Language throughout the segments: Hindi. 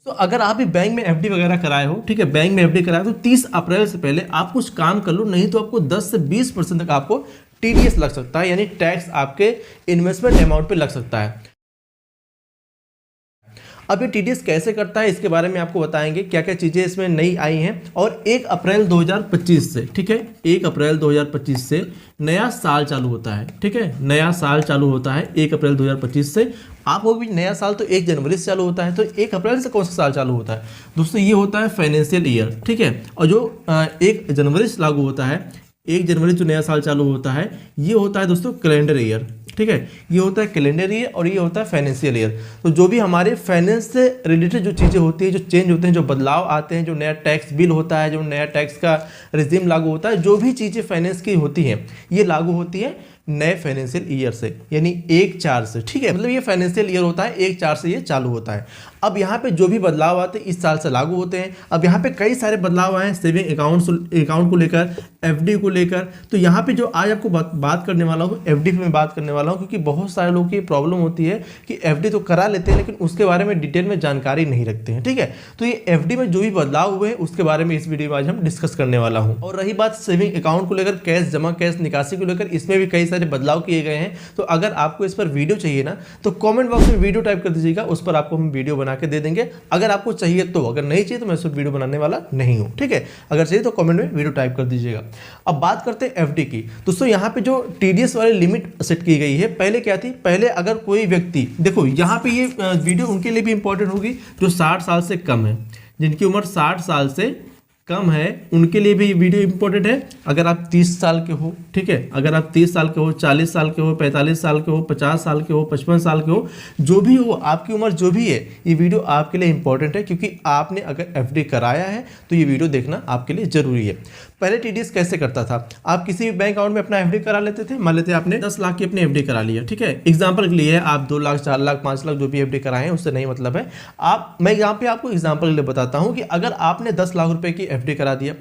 तो अगर आप भी बैंक में एफडी वगैरह कराए हो, ठीक है, बैंक में एफडी कराए तो 30 अप्रैल से पहले आप कुछ काम कर लो, नहीं तो आपको 10 से 20% तक आपको टीडीएस लग सकता है, यानी टैक्स आपके इन्वेस्टमेंट अमाउंट पे लग सकता है। अब ये टीडीएस कैसे करता है इसके बारे में आपको बताएंगे, क्या क्या चीज़ें इसमें नई आई हैं। और 1 अप्रैल 2025 से, ठीक है, 1 अप्रैल 2025 से नया साल चालू होता है, ठीक है, नया साल चालू होता है 1 अप्रैल 2025 से। आपको भी नया साल तो 1 जनवरी से चालू होता है, तो 1 अप्रैल से कौन सा साल चालू होता है दोस्तों, ये होता है फाइनेंशियल ईयर, ठीक है। और जो 1 जनवरी से लागू होता है, 1 जनवरी जो नया साल चालू होता है, ये होता है दोस्तों कैलेंडर ईयर, ठीक है, ये होता है कैलेंडर ईयर और ये होता है फाइनेंशियल ईयर। तो जो भी हमारे फाइनेंस से रिलेटेड जो चीज़ें होती हैं, जो चेंज होते हैं, जो बदलाव आते हैं, जो नया टैक्स बिल होता है, जो नया टैक्स का रिजीम लागू होता है, जो भी चीज़ें फाइनेंस की होती हैं ये लागू होती है नए फाइनेंशियल ईयर से, यानी 1/4 से, ठीक है, मतलब ये फाइनेंशियल ईयर होता है 1/4 से ये चालू होता है। अब यहाँ पे जो भी बदलाव आते हैं इस साल से लागू होते हैं। अब यहाँ पे कई सारे बदलाव आए हैं सेविंग अकाउंट को लेकर, एफडी को लेकर। तो यहाँ पे जो आज आपको बात करने वाला हूँ, एफडी पे मैं बात करने वाला हूँ, क्योंकि बहुत सारे लोगों की प्रॉब्लम होती है कि एफडी तो करा लेते हैं लेकिन उसके बारे में डिटेल में जानकारी नहीं रखते हैं, ठीक है। तो ये एफडी में जो भी बदलाव हुए हैं उसके बारे में इस वीडियो में आज हम डिस्कस करने वाला हूँ। और रही बात सेविंग अकाउंट को लेकर, कैश जमा, कैश निकासी को लेकर, इसमें भी कई सारे बदलाव किए गए हैं। तो अगर आपको इस पर वीडियो चाहिए ना तो कमेंट बॉक्स में वीडियो टाइप कर दीजिएगा, उस पर आपको हम वीडियो बना के दे देंगे, अगर आपको चाहिए तो। अगर नहीं चाहिए तो मैं उस पर वीडियो बनाने वाला नहीं हूं, ठीक है। अगर चाहिए तो कमेंट में वीडियो टाइप कर दीजिएगा। अब बात करते हैं एफडी की। दोस्तों यहाँ पे जो टीडीएस वाली लिमिट सेट की गई है, पहले क्या थी, पहले अगर कोई व्यक्ति, देखो यहाँ पे ये वीडियो उनके लिए भी इंपॉर्टेंट होगी जो 60 साल से कम है, जिनकी उम्र 60 साल से कम है उनके लिए भी वीडियो इंपॉर्टेंट है। अगर आप 30 साल के हो, ठीक है, अगर आप 30 साल के हो, 40 साल के हो, 45 साल के हो, 50 साल के हो, 55 साल के हो, जो भी हो, आपकी उम्र जो भी है, ये वीडियो आपके लिए इंपॉर्टेंट है, क्योंकि आपने अगर एफडी कराया है तो ये वीडियो देखना आपके लिए जरूरी है। पहले टीडीएस कैसे करता था, आप किसी भी बैंक अकाउंट में अपना एफडी करा लेते थे। मान लेते आपने 10 लाख की अपनी एफडी करा लिया, ठीक है, एग्जाम्पल के लिए आप 2 लाख, 4 लाख, 5 लाख जो भी एफडी कराए हैं उससे नहीं मतलब है। मैं यहाँ पे आपको एग्जाम्पल के लिए बताता हूँ कि अगर आपने 10 लाख रुपए की एफडी करा दिया,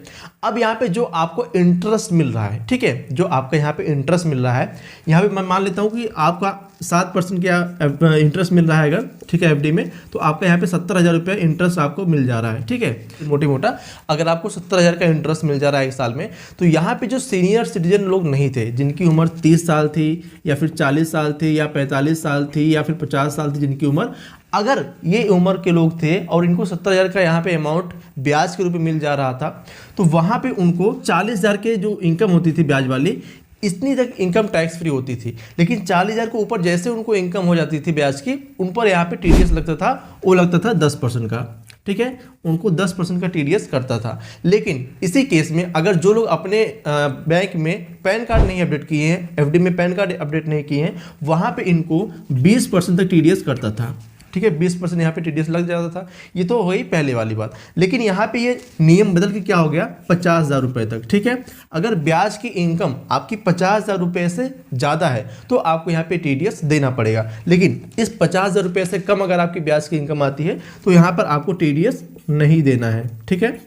अब यहाँ पे जो आपको इंटरेस्ट मिल रहा है, ठीक है, जो आपका यहाँ पे इंटरेस्ट मिल रहा है, यहाँ पे मैं मान लेता हूँ कि आपका 7% का इंटरेस्ट मिल रहा है अगर, ठीक है, एफडी में, तो आपका यहाँ पे 70,000 रुपये इंटरेस्ट आपको मिल जा रहा है, ठीक है, मोटा अगर आपको 70,000 का इंटरेस्ट मिल जा रहा है एक साल में, तो यहाँ पे जो सीनियर सिटीजन लोग नहीं थे, जिनकी उम्र 30 साल थी या फिर 40 साल थी या 45 साल थी या फिर 50 साल थी, जिनकी उम्र, अगर ये उम्र के लोग थे और इनको 70,000 का यहाँ पे अमाउंट ब्याज के रूप में मिल जा रहा था, तो वहाँ पे उनको 40,000 के जो इनकम होती थी ब्याज वाली, इतनी तक इनकम टैक्स फ्री होती थी। लेकिन 40,000 के ऊपर जैसे उनको इनकम हो जाती थी ब्याज की, उन पर यहाँ पे टीडीएस लगता था, वो लगता था 10% का, ठीक है, उनको 10% का टीडीएस करता था। लेकिन इसी केस में अगर जो लोग अपने बैंक में पैन कार्ड नहीं अपडेट किए हैं, एफडी में पैन कार्ड अपडेट नहीं किए हैं, वहाँ पे इनको 20% तक टीडीएस करता था, ठीक है, 20% यहाँ पे टीडीएस लग जाता था। ये तो हो गई पहले वाली बात। लेकिन यहाँ पे ये नियम बदल के क्या हो गया, 50,000 रुपये तक, ठीक है। अगर ब्याज की इनकम आपकी 50,000 रुपये से ज़्यादा है तो आपको यहाँ पे टीडीएस देना पड़ेगा। लेकिन इस 50,000 रुपये से कम अगर आपकी ब्याज की इनकम आती है तो यहाँ पर आपको टीडीएस नहीं देना है, ठीक है,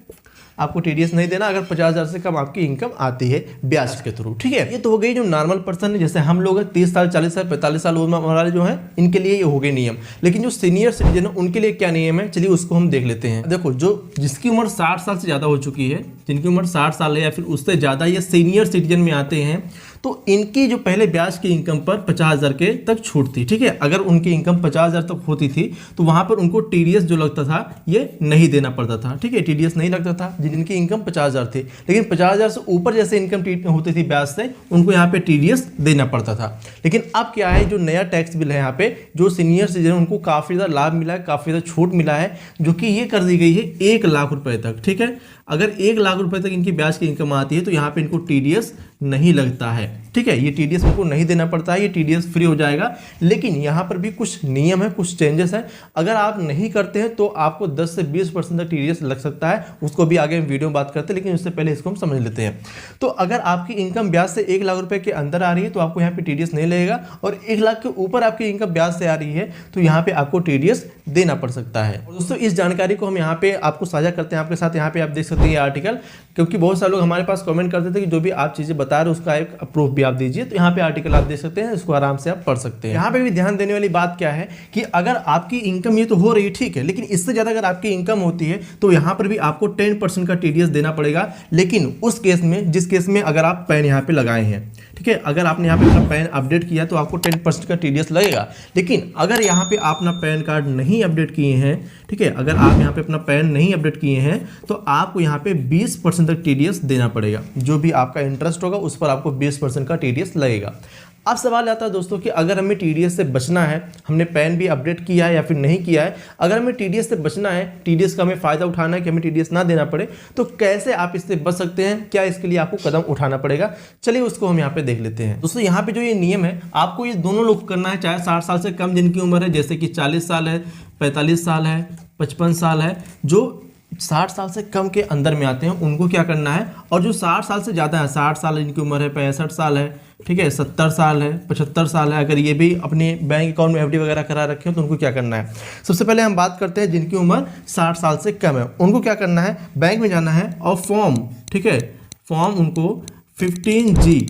आपको टीडीएस नहीं देना अगर 50,000 से कम आपकी इनकम आती है ब्याज के थ्रू, ठीक है। ये तो हो गई जो नॉर्मल पर्सन है, जैसे हम लोग 30 साल, 40 साल, 45 साल उम्र वाले जो हैं, इनके लिए ये हो गए नियम। लेकिन जो सीनियर सिटीजन है उनके लिए क्या नियम है, चलिए उसको हम देख लेते हैं। देखो, जो जिसकी उम्र 60 साल से ज़्यादा हो चुकी है, जिनकी उम्र 60 साल है या फिर उससे ज़्यादा, ये सीनियर सिटीजन में आते हैं, तो इनकी जो पहले ब्याज की इनकम पर 50,000 के तक छूट थी, ठीक है। अगर उनकी इनकम 50,000 तक होती थी तो वहां पर उनको टीडीएस जो लगता था ये नहीं देना पड़ता था, ठीक है, टीडीएस नहीं लगता था जिनकी इनकम 50,000 थी। लेकिन 50,000 से ऊपर जैसे इनकम होती थी ब्याज से, उनको यहाँ पे टीडीएस देना पड़ता था। लेकिन अब क्या है, जो नया टैक्स बिल है यहाँ पे, जो सीनियर सिटीजन उनको काफ़ी ज़्यादा लाभ मिला है, काफ़ी ज़्यादा छूट मिला है, जो कि ये कर दी गई है 1 लाख रुपए तक, ठीक है। अगर 1 लाख रुपए तक इनकी ब्याज की इनकम आती है तो यहाँ पे इनको टीडीएस नहीं लगता है, ठीक है, ये टीडीएस इनको नहीं देना पड़ता है, ये टीडीएस फ्री हो जाएगा। लेकिन यहाँ पर भी कुछ नियम है, कुछ चेंजेस है। अगर आप नहीं करते हैं तो आपको 10 से 20% तक टीडीएस लग सकता है, उसको भी आगे वीडियो में बात करते हैं, लेकिन उससे पहले इसको हम समझ लेते हैं। तो अगर आपकी इनकम ब्याज से 1 लाख रुपए के अंदर आ रही है तो आपको यहाँ पे टीडीएस नहीं लगेगा, और 1 लाख के ऊपर आपकी इनकम ब्याज से आ रही है तो यहाँ पे आपको टीडीएस देना पड़ सकता है। दोस्तों, इस जानकारी को हम यहाँ पे आपको साझा करते हैं आपके साथ। यहाँ पे आप देख सकते हैं ये आर्टिकल, क्योंकि बहुत सारे लोग हमारे पास कमेंट करते थे कि जो भी आप चीज़ें बता रहे उसका एक प्रूफ भी आप दीजिए। तो यहाँ पे आर्टिकल आप देख सकते हैं, इसको आराम से आप पढ़ सकते हैं। यहाँ पे भी ध्यान देने वाली बात क्या है कि अगर आपकी इनकम ये तो हो रही है ठीक है, लेकिन इससे ज़्यादा अगर आपकी इनकम होती है तो यहाँ पर भी आपको 10% का टीडीएस देना पड़ेगा। लेकिन उस केस में, जिस केस में अगर आप पैन यहाँ पे लगाए हैं, ठीक है, अगर आपने यहाँ पे अपना पैन अपडेट किया तो आपको 10% का टीडीएस लगेगा। लेकिन अगर यहाँ पे आप अपना पैन कार्ड नहीं अपडेट किए हैं, ठीक है, अगर आप यहाँ पे अपना पैन नहीं अपडेट किए हैं तो आपको यहाँ पे 20% तक टीडीएस देना पड़ेगा। जो भी आपका इंटरेस्ट होगा उस पर आपको 20% का टीडीएस लगेगा। अब सवाल आता है दोस्तों कि अगर हमें टीडीएस से बचना है, हमने पैन भी अपडेट किया है या फिर नहीं किया है, अगर हमें टीडीएस से बचना है, टीडीएस का हमें फ़ायदा उठाना है कि हमें टीडीएस ना देना पड़े, तो कैसे आप इससे बच सकते हैं, क्या इसके लिए आपको कदम उठाना पड़ेगा, चलिए उसको हम यहाँ पे देख लेते हैं। दोस्तों यहाँ पे जो ये नियम है आपको ये दोनों लोग करना है, चाहे 60 साल से कम जिनकी उम्र है, जैसे कि 40 साल है, 45 साल है, 55 साल है, जो 60 साल से कम के अंदर में आते हैं उनको क्या करना है, और जो 60 साल से ज़्यादा है, 60 साल जिनकी उम्र है, 65 साल है, ठीक है, 70 साल है, 75 साल है, अगर ये भी अपने बैंक अकाउंट में एफडी वगैरह करा रखे हो तो उनको क्या करना है। सबसे पहले हम बात करते हैं जिनकी उम्र 60 साल से कम है, उनको क्या करना है, बैंक में जाना है और फॉर्म, ठीक है, फॉर्म उनको 15G,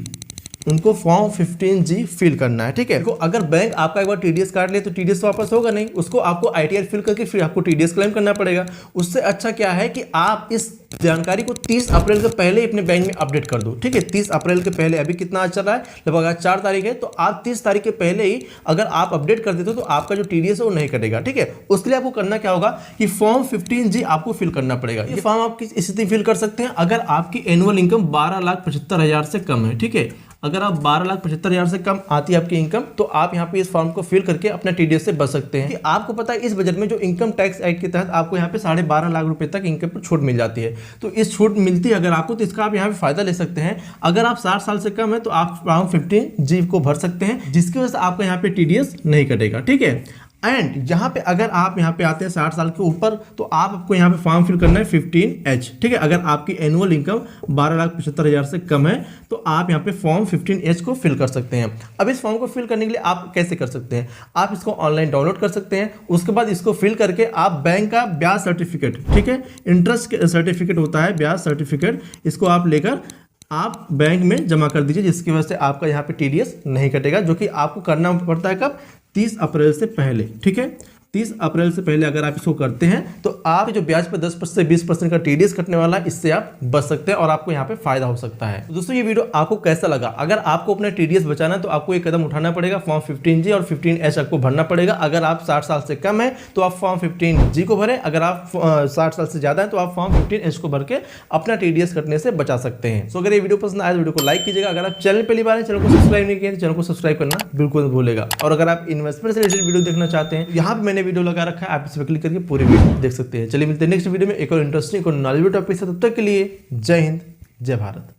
उनको फॉर्म 15G फिल करना है, ठीक है। तो अगर बैंक आपका एक बार टीडीएस काट ले तो टीडीएस वापस होगा नहीं, उसको आपको आईटीआर फिल करके फिर आपको टीडीएस क्लेम करना पड़ेगा। उससे अच्छा क्या है कि आप इस जानकारी को 30 अप्रैल के पहले अपने बैंक में अपडेट कर दो, ठीक है। 30 अप्रैल के पहले, अभी कितना आज चल रहा है, लगभग आज 4 तारीख है, तो आप 30 तारीख के पहले ही अगर आप अपडेट कर देते हो तो आपका जो टीडीएस है वो नहीं कटेगा, ठीक है। उसके लिए आपको करना क्या होगा कि फॉर्म 15G आपको फिल करना पड़ेगा। ये फॉर्म आप किस स्थिति फिल कर सकते हैं, अगर आपकी एनुअल इनकम 12,75,000 से कम है, ठीक है। अगर आप 12,75,000 से कम आती है आपकी इनकम तो आप यहाँ पे इस फॉर्म को फिल करके अपना टीडीएस से बच सकते हैं। कि आपको पता है इस बजट में जो इनकम टैक्स एक्ट के तहत आपको यहाँ पे 12.5 लाख रुपए तक इनकम पर छूट मिल जाती है। तो इस छूट मिलती है अगर आपको, तो इसका आप यहाँ पे फायदा ले सकते हैं। अगर आप 60 साल से कम है तो आप फॉर्म 15G को भर सकते हैं, जिसकी वजह से आपका यहाँ पे टीडीएस नहीं कटेगा, ठीक है। एंड यहाँ पे अगर आप यहाँ पे आते हैं 60 साल के ऊपर तो आपको यहाँ पे फॉर्म फिल करना है 15H, ठीक है। अगर आपकी एनुअल इनकम 12,75,000 से कम है तो आप यहाँ पे फॉर्म 15H को फिल कर सकते हैं। अब इस फॉर्म को फिल करने के लिए आप कैसे कर सकते हैं, आप इसको ऑनलाइन डाउनलोड कर सकते हैं। उसके बाद इसको फिल करके आप बैंक का ब्याज सर्टिफिकेट, ठीक है, इंटरेस्ट सर्टिफिकेट होता है, ब्याज सर्टिफिकेट, इसको आप लेकर आप बैंक में जमा कर दीजिए, जिसकी वजह से आपका यहाँ पे टीडीएस नहीं कटेगा, जो कि आपको करना पड़ता है कब, 30 अप्रैल से पहले, ठीक है। 30 अप्रैल से पहले अगर आप इसको करते हैं तो आप जो ब्याज पर 10% से 20% का टीडीएस कटने वाला है, इससे आप बच सकते हैं और आपको यहाँ पे फायदा हो सकता है। तो दोस्तों ये वीडियो आपको कैसा लगा, अगर आपको अपना टीडीएस बचाना है तो आपको एक कदम उठाना पड़ेगा, फॉर्म 15G और 15H आपको भरना पड़ेगा। अगर आप 60 साल से कम है तो आप फॉर्म 15G को भरें, अगर आप 60 साल से ज्यादा है तो आप फॉर्म 15H को भर के अपना टीडीएस कटने से बचा सकते हैं। सो अगर ये वीडियो पसंद आए तो वीडियो को लाइक कीजिएगा। अगर आप चैनल पहली बार है, चैनल को सब्सक्राइब नहीं किया तो चैनल को सब्सक्राइब करना बिल्कुल नहीं भूलेगा। और अगर आप इन्वेस्टमेंट से रिलेटेड वीडियो देखना चाहते हैं, यहाँ पे मैंने वीडियो लगा रखा है, आप इस पर क्लिक करके पूरी वीडियो देख सकते हैं। चलिए मिलते हैं नेक्स्ट वीडियो में एक और इंटरेस्टिंग और नॉलेजेबल टॉपिक से। तब तक के लिए जय हिंद, जय भारत।